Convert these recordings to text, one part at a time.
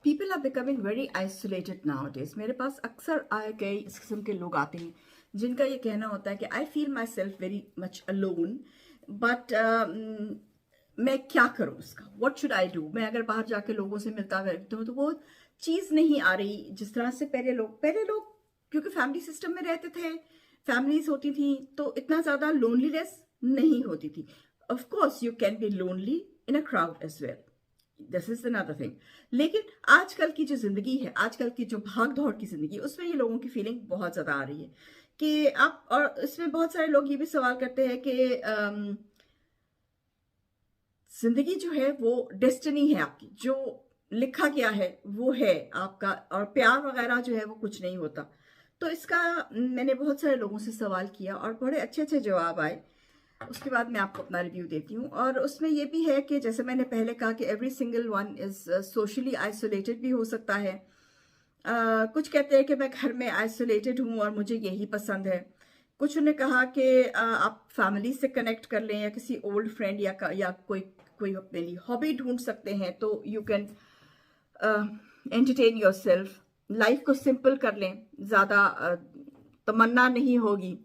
People are becoming very isolated nowadays. मेरे पास अक्सर आए गए इस किस्म के लोग आते हैं जिनका ये कहना होता है कि I feel my self very much alone, but मैं क्या करूँ उसका, वट शुड आई डू। मैं अगर बाहर जाके लोगों से मिलता रहती हूँ तो वो चीज़ नहीं आ रही जिस तरह से पहले लोग क्योंकि फैमिली सिस्टम में रहते थे, फैमिलीज होती थी, तो इतना ज़्यादा लोनलीनेस नहीं होती थी। Of course you can be lonely in a crowd as well, this is another thing. लेकिन आजकल की जो जिंदगी है, आजकल की जो भाग दौड़ की जिंदगी, उसमें ये लोगों की फीलिंग बहुत ज्यादा आ रही है कि आप, और इसमें बहुत सारे लोग ये भी सवाल करते हैं कि जिंदगी जो है वो डेस्टिनी है आपकी, जो लिखा गया है वो है आपका, और प्यार वगैरह जो है वो कुछ नहीं होता। तो इसका मैंने बहुत सारे लोगों से सवाल किया और बड़े अच्छे अच्छे जवाब आए। उसके बाद मैं आपको अपना रिव्यू देती हूँ। और उसमें ये भी है कि जैसे मैंने पहले कहा कि every single one is socially isolated भी हो सकता है। कुछ कहते हैं कि मैं घर में आइसोलेटेड हूँ और मुझे यही पसंद है। कुछ ने कहा कि आप फैमिली से कनेक्ट कर लें या किसी ओल्ड फ्रेंड या कोई कोई अपने लिए हॉबी ढूंढ सकते हैं, तो you can entertain your self, life को सिंपल कर लें, ज़्यादा तमन्ना नहीं होगी।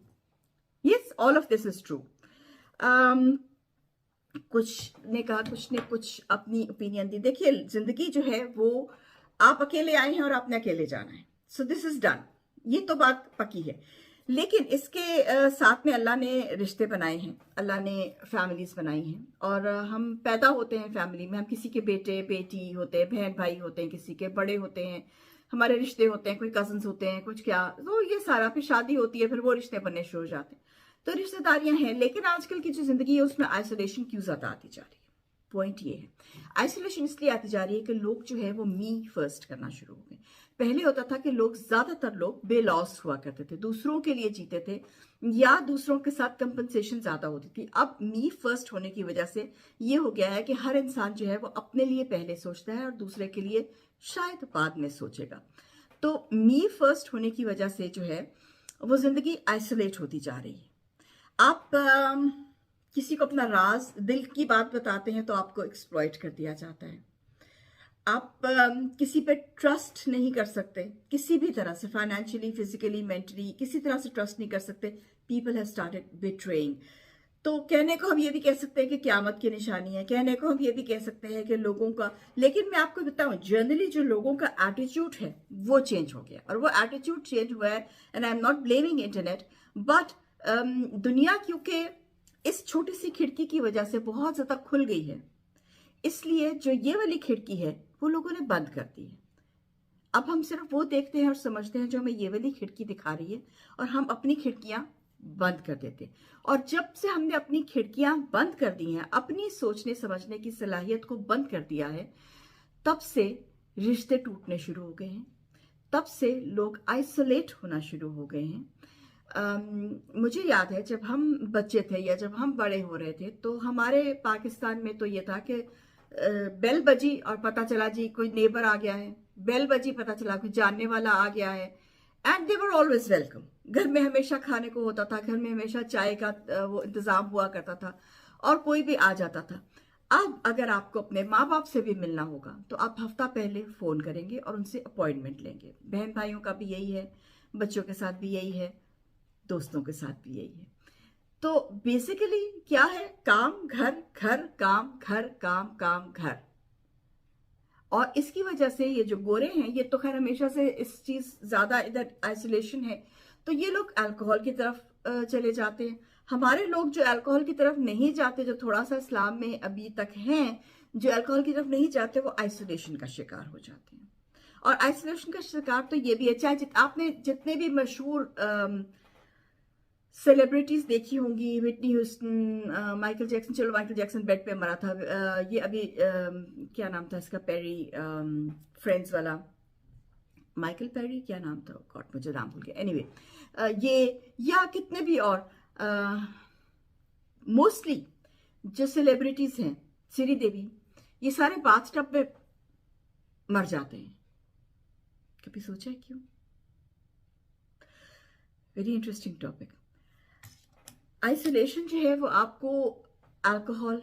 Yes, all of this is true. कुछ ने कहा, कुछ ने कुछ अपनी ओपिनियन दी। देखिए, जिंदगी जो है वो आप अकेले आए हैं और आपने अकेले जाना है, सो दिस इज डन, ये तो बात पक्की है। लेकिन इसके साथ में अल्लाह ने रिश्ते बनाए हैं, अल्लाह ने फैमिलीज बनाई हैं, और हम पैदा होते हैं फैमिली में। हम किसी के बेटे बेटी होते हैं, बहन भाई होते हैं, किसी के बड़े होते हैं, हमारे रिश्ते होते हैं, कोई कजन्स होते हैं, कुछ क्या, तो ये सारा, फिर शादी होती है, फिर वो रिश्ते बनने शुरू हो जाते हैं। तो रिश्तेदारियां हैं। लेकिन आजकल की जो जिंदगी है उसमें आइसोलेशन क्यों ज्यादा आती जा रही है? पॉइंट ये है, आइसोलेशन इसलिए आती जा रही है कि लोग जो है वो मी फर्स्ट करना शुरू हो गए। पहले होता था कि लोग, ज्यादातर लोग बेलॉस हुआ करते थे, दूसरों के लिए जीते थे, या दूसरों के साथ कंपनसेशन ज्यादा होती थी। अब मी फर्स्ट होने की वजह से ये हो गया है कि हर इंसान जो है वो अपने लिए पहले सोचता है और दूसरे के लिए शायद बाद में सोचेगा। तो मी फर्स्ट होने की वजह से जो है वो जिंदगी आइसोलेट होती जा रही है। आप किसी को अपना राज, दिल की बात बताते हैं तो आपको एक्सप्लॉइट कर दिया जाता है। आप किसी पे ट्रस्ट नहीं कर सकते, किसी भी तरह से, फाइनेंशियली, फिजिकली, मेंटली, किसी तरह से ट्रस्ट नहीं कर सकते। People have started betraying. तो कहने को हम ये भी कह सकते हैं कि क़यामत की निशानी है, कहने को हम ये भी कह सकते हैं कि लोगों का, लेकिन मैं आपको बताऊं, जनरली जो लोगों का एटीट्यूड है वो चेंज हो गया, और वो एटीट्यूड चेंज हुआ है, and I am not blaming internet, but दुनिया क्योंकि इस छोटी सी खिड़की की वजह से बहुत ज्यादा खुल गई है, इसलिए जो ये वाली खिड़की है वो लोगों ने बंद कर दी है। अब हम सिर्फ वो देखते हैं और समझते हैं जो हमें ये वाली खिड़की दिखा रही है, और हम अपनी खिड़कियां बंद कर देते हैं। और जब से हमने अपनी खिड़कियां बंद कर दी हैं, अपनी सोचने समझने की सलाहियत को बंद कर दिया है, तब से रिश्ते टूटने शुरू हो गए हैं, तब से लोग आइसोलेट होना शुरू हो गए हैं। मुझे याद है जब हम बच्चे थे या जब हम बड़े हो रहे थे, तो हमारे पाकिस्तान में तो ये था कि बेल बजी और पता चला जी कोई नेबर आ गया है, बेल बजी पता चला कोई जानने वाला आ गया है, and they were always welcome. घर में हमेशा खाने को होता था, घर में हमेशा चाय का वो इंतजाम हुआ करता था, और कोई भी आ जाता था। अब अगर आपको अपने माँ बाप से भी मिलना होगा तो आप हफ्ता पहले फोन करेंगे और उनसे अपॉइंटमेंट लेंगे। बहन भाइयों का भी यही है, बच्चों के साथ भी यही है, दोस्तों के साथ भी यही है। तो बेसिकली क्या है, काम घर, घर काम, घर काम, काम घर। और इसकी वजह से ये जो गोरे हैं, ये तो खैर हमेशा से इस चीज ज्यादा इधर आइसोलेशन है, तो ये लोग अल्कोहल की तरफ चले जाते हैं। हमारे लोग जो अल्कोहल की तरफ नहीं जाते, जो थोड़ा सा इस्लाम में अभी तक हैं, जो अल्कोहल की तरफ नहीं जाते, वो आइसोलेशन का शिकार हो जाते हैं। और आइसोलेशन का शिकार तो ये भी है, चाहे आपने जितने भी मशहूर सेलिब्रिटीज देखी होंगी, विटनी ह्यूस्टन, माइकल जैक्सन, चलो माइकल जैक्सन बेड पे मरा था, ये अभी क्या नाम था इसका, पेरी, फ्रेंड्स वाला, माइकल पेरी, क्या नाम था, गॉड मुझे नाम भूल गया। एनीवे, ये या कितने भी और मोस्टली जो सेलिब्रिटीज हैं, श्रीदेवी, ये सारे बाथटब में मर जाते हैं। कभी सोचा है क्यों? Very interesting topic. आइसोलेशन जो है वो आपको अल्कोहल,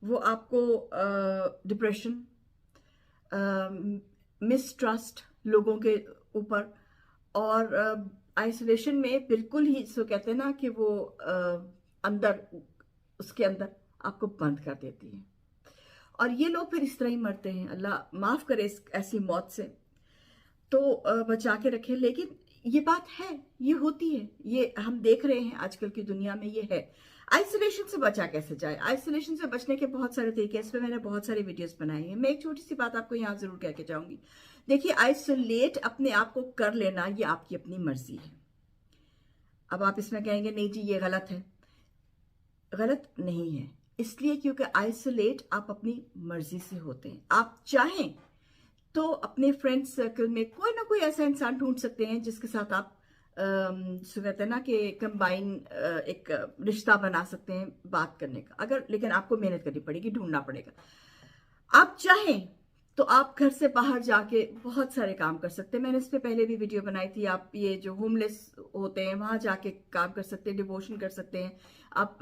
वो आपको डिप्रेशन, मिसट्रस्ट लोगों के ऊपर, और आइसोलेशन में बिल्कुल ही सो कहते हैं ना कि वो अंदर, उसके अंदर आपको बंद कर देती है, और ये लोग फिर इस तरह ही मरते हैं। अल्लाह माफ करे ऐसी मौत से, तो बचा के रखे। लेकिन ये बात है, ये होती है, ये हम देख रहे हैं आजकल की दुनिया में ये है। आइसोलेशन से बचा कैसे जाए? आइसोलेशन से बचने के बहुत सारे तरीके हैं, इस पे मैंने बहुत सारी वीडियोस बनाई हैं। मैं एक छोटी सी बात आपको यहाँ जरूर कह के जाऊंगी। देखिए, आइसोलेट अपने आप को कर लेना ये आपकी अपनी मर्जी है। अब आप इसमें कहेंगे नहीं जी ये गलत है। गलत नहीं है, इसलिए क्योंकि आइसोलेट आप अपनी मर्जी से होते हैं। आप चाहें तो अपने फ्रेंड सर्कल में कोई ना कोई ऐसा इंसान ढूंढ सकते हैं जिसके साथ आप कहते हैं ना कि कंबाइन एक रिश्ता बना सकते हैं बात करने का। अगर लेकिन आपको मेहनत करनी पड़ेगी, ढूंढना पड़ेगा। आप चाहें तो आप घर से बाहर जाके बहुत सारे काम कर सकते हैं। मैंने इस पे पहले भी वीडियो बनाई थी। आप ये जो होमलेस होते हैं वहां जाके काम कर सकते हैं, डिवोशन कर सकते हैं, आप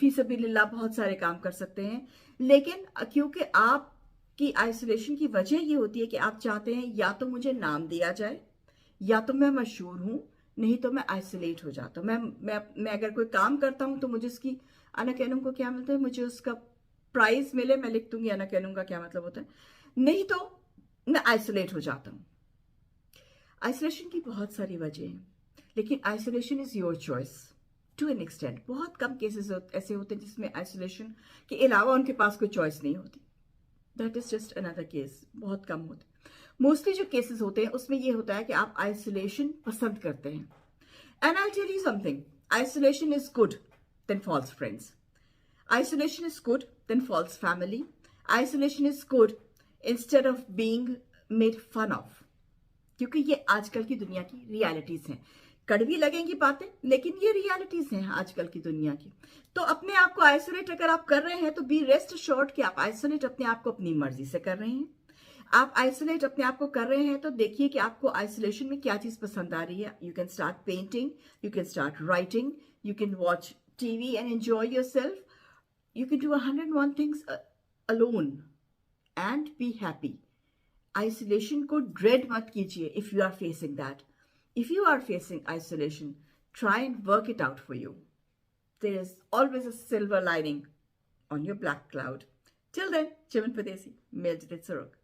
फी सबीलिल्लाह बहुत सारे काम कर सकते हैं। लेकिन क्योंकि आप की आइसोलेशन की वजह ये होती है कि आप चाहते हैं या तो मुझे नाम दिया जाए, या तो मैं मशहूर हूं, नहीं तो मैं आइसोलेट हो जाता हूं। मैं अगर कोई काम करता हूं तो मुझे उसकी अना कहूँ को क्या मिलता है, मुझे उसका प्राइज मिले, मैं लिख दूंगी अना कहूँ का क्या मतलब होता है, नहीं तो मैं आइसोलेट हो जाता हूं। आइसोलेशन की बहुत सारी वजह हैं, लेकिन isolation is your choice to an extent. बहुत कम केसेस ऐसे होते हैं जिसमें आइसोलेशन के अलावा उनके पास कोई चॉइस नहीं होती। That is just another case, बहुत कम होते। मोस्टली जो केसेस होते हैं उसमें ये होता है कि आप आइसोलेशन पसंद करते हैं। And I tell you something, isolation is good then false friends, isolation is good then false family, isolation is good instead of being made fun of. क्योंकि ये आजकल की दुनिया की रियलिटीज हैं। कड़वी लगेंगी बातें, लेकिन ये रियलिटीज हैं आजकल की दुनिया की। तो अपने आप को आइसोलेट अगर आप कर रहे हैं तो बी रेस्ट अश्योर्ड कि आप आइसोलेट अपने आप को अपनी मर्जी से कर रहे हैं। आप आइसोलेट अपने आप को कर रहे हैं तो देखिए कि आपको आइसोलेशन में क्या चीज पसंद आ रही है। You can start painting, you can start writing, you can watch TV and enjoy yourself, you can do 101 things alone and be happy. Isolation को ड्रेड मत कीजिए if you are facing that. If you are facing isolation, try and work it out for you. There is always a silver lining on your black cloud. Till then, Chiman Padesi, Mel Jadid Sarok.